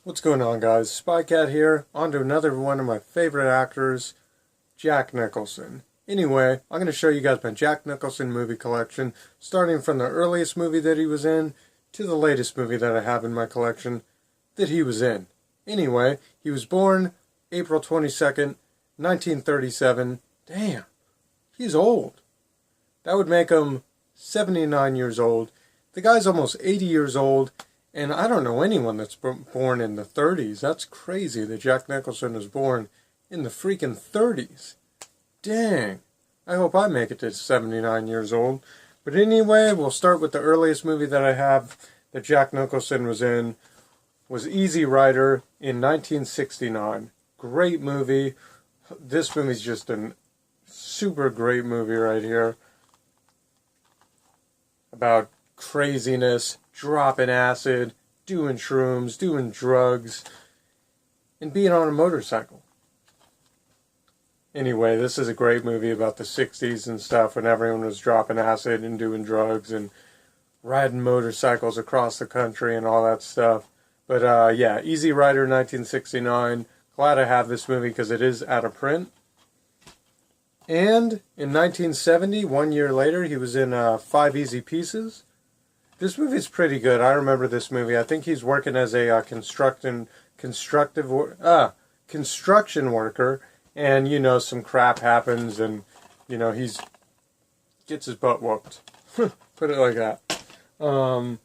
What's going on, guys? SpyCat here, on to another one of my favorite actors, Jack Nicholson. Anyway, I'm going to show you guys my Jack Nicholson movie collection, starting from the earliest movie that he was in to the latest movie that I have in my collection that he was in. Anyway, he was born April 22nd, 1937. Damn, he's old. That would make him 79 years old. The guy's almost 80 years old. And I don't know anyone that's born in the 30s. That's crazy that Jack Nicholson was born in the freaking 30s. Dang. I hope I make it to 79 years old. But anyway, we'll start with the earliest movie that I have that Jack Nicholson was in. Was Easy Rider in 1969. Great movie. This movie's just a super great movie right here. About craziness, dropping acid, doing shrooms, doing drugs, and being on a motorcycle. Anyway, this is a great movie about the 60s and stuff when everyone was dropping acid and doing drugs and riding motorcycles across the country and all that stuff. But yeah, Easy Rider 1969. Glad I have this movie because it is out of print. And in 1970, 1 year later, he was in 5 Easy Pieces. This movie's pretty good. I remember this movie. I think he's working as a construction worker, and you know, some crap happens, and you know, he's gets his butt whooped. Put it like that. And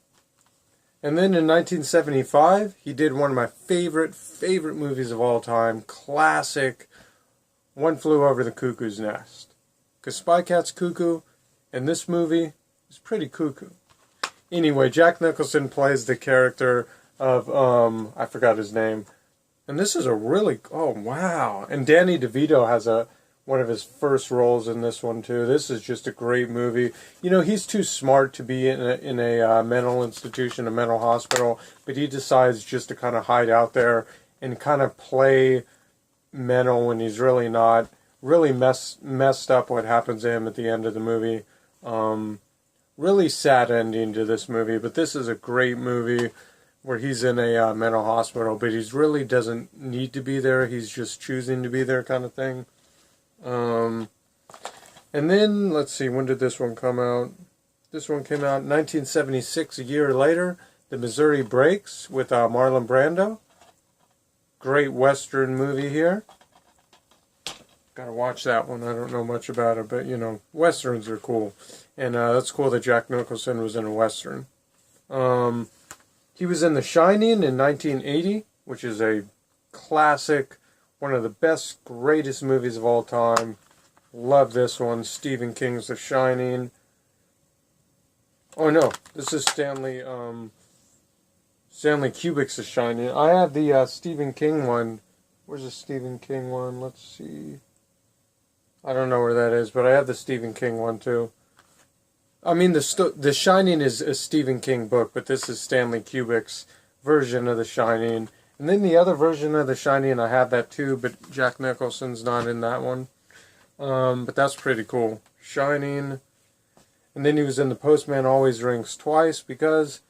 then in 1975, he did one of my favorite movies of all time, classic, One Flew Over the Cuckoo's Nest. Because SpyCat's cuckoo, and this movie is pretty cuckoo. Anyway, Jack Nicholson plays the character of, I forgot his name. And this is a really, oh wow. And Danny DeVito has one of his first roles in this one too. This is just a great movie. You know, he's too smart to be in a mental institution, a mental hospital, but he decides just to kind of hide out there and kind of play mental when he's really not. Really messed up what happens to him at the end of the movie. Really sad ending to this movie, but this is a great movie where he's in a mental hospital, but he really doesn't need to be there. He's just choosing to be there, kind of thing. And then, let's see, when did this one come out? This one came out in 1976, a year later. The Missouri Breaks with Marlon Brando. Great Western movie here. Gotta watch that one. I don't know much about it, but, you know, Westerns are cool. And that's cool that Jack Nicholson was in a Western. He was in The Shining in 1980, which is a classic, one of the best, greatest movies of all time. Love this one. Stephen King's The Shining. Oh no, this is Stanley Kubrick's The Shining. I have the Stephen King one. Where's the Stephen King one? Let's see. I don't know where that is, but I have the Stephen King one too. I mean, The Shining is a Stephen King book, but this is Stanley Kubrick's version of The Shining. And then the other version of The Shining, I have that too, but Jack Nicholson's not in that one. But that's pretty cool. Shining. And then he was in The Postman Always Rings Twice, because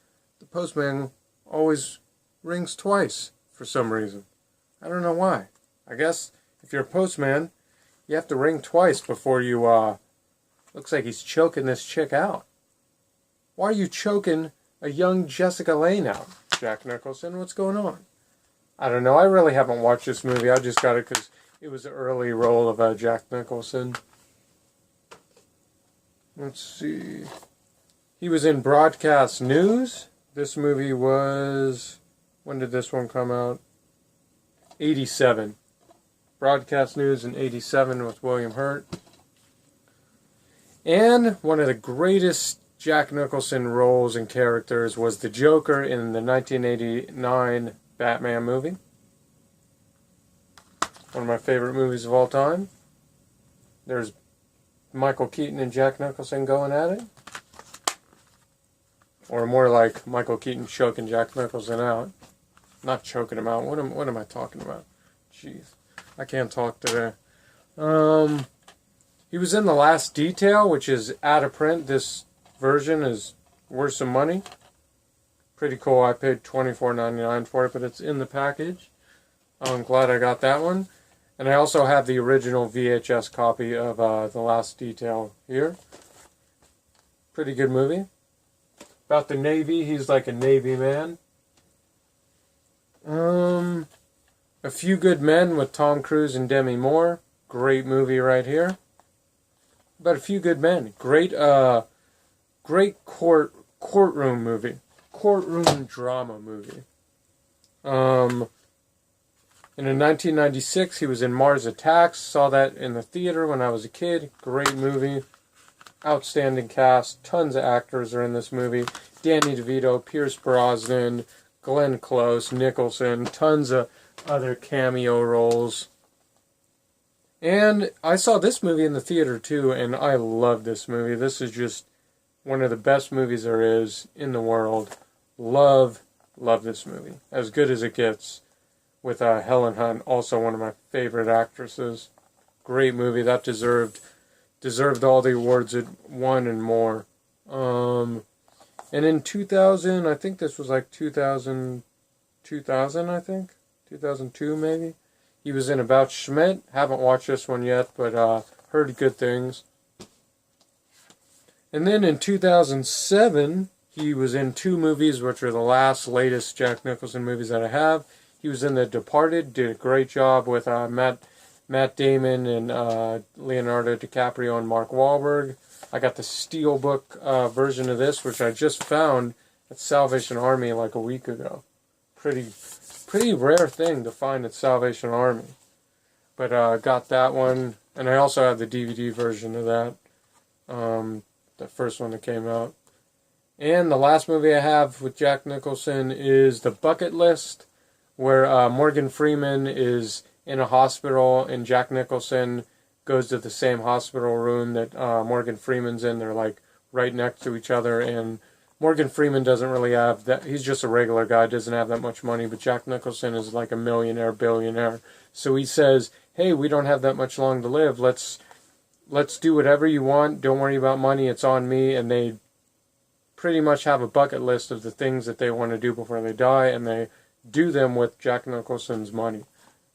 the postman always rings twice for some reason. I don't know why. I guess if you're a postman, you have to ring twice before you, looks like he's choking this chick out. Why are you choking a young Jessica Lange out, Jack Nicholson? What's going on? I don't know. I really haven't watched this movie. I just got it because it was an early role of Jack Nicholson. Let's see. He was in Broadcast News. This movie was... When did this one come out? 87. Broadcast News in 87 with William Hurt. And one of the greatest Jack Nicholson roles and characters was the Joker in the 1989 Batman movie. One of my favorite movies of all time. There's Michael Keaton and Jack Nicholson going at it. Or more like Michael Keaton choking Jack Nicholson out. Not choking him out. What am I talking about? Jeez. I can't talk today. He was in The Last Detail, which is out of print. This version is worth some money. Pretty cool. I paid $24.99 for it, but it's in the package. I'm glad I got that one. And I also have the original VHS copy of The Last Detail here. Pretty good movie. About the Navy, he's like a Navy man. A Few Good Men with Tom Cruise and Demi Moore. Great movie right here. About A Few Good Men. Great courtroom movie. Courtroom drama movie. And in 1996, he was in Mars Attacks. Saw that in the theater when I was a kid. Great movie. Outstanding cast. Tons of actors are in this movie. Danny DeVito, Pierce Brosnan, Glenn Close, Nicholson. Tons of other cameo roles. And I saw this movie in the theater too, and I love this movie. This is just one of the best movies there is in the world. Love this movie. As good as it gets. With Helen Hunt, also one of my favorite actresses. Great movie. That deserved all the awards it won and more. And in 2000, I think this was like 2000, I think? 2002 maybe? He was in About Schmidt. Haven't watched this one yet, but heard good things. And then in 2007, he was in two movies, which are the latest Jack Nicholson movies that I have. He was in The Departed, did a great job with Matt Damon and Leonardo DiCaprio and Mark Wahlberg. I got the Steelbook version of this, which I just found at Salvation Army like a week ago. Pretty rare thing to find at Salvation Army. But got that one, and I also have the DVD version of that, the first one that came out. And the last movie I have with Jack Nicholson is The Bucket List, where Morgan Freeman is in a hospital and Jack Nicholson goes to the same hospital room that Morgan Freeman's in. They're like right next to each other, and Morgan Freeman doesn't really have that. He's just a regular guy, doesn't have that much money, but Jack Nicholson is like a millionaire, billionaire. So he says, hey, we don't have that much long to live. Let's do whatever you want. Don't worry about money. It's on me. And they pretty much have a bucket list of the things that they want to do before they die, and they do them with Jack Nicholson's money.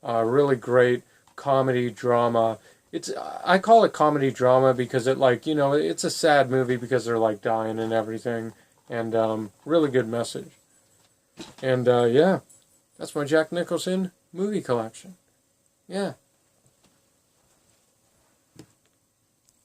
Really great comedy drama. I call it comedy drama because it it's a sad movie because they're like dying and everything, and really good message. And yeah, that's my Jack Nicholson movie collection. Yeah.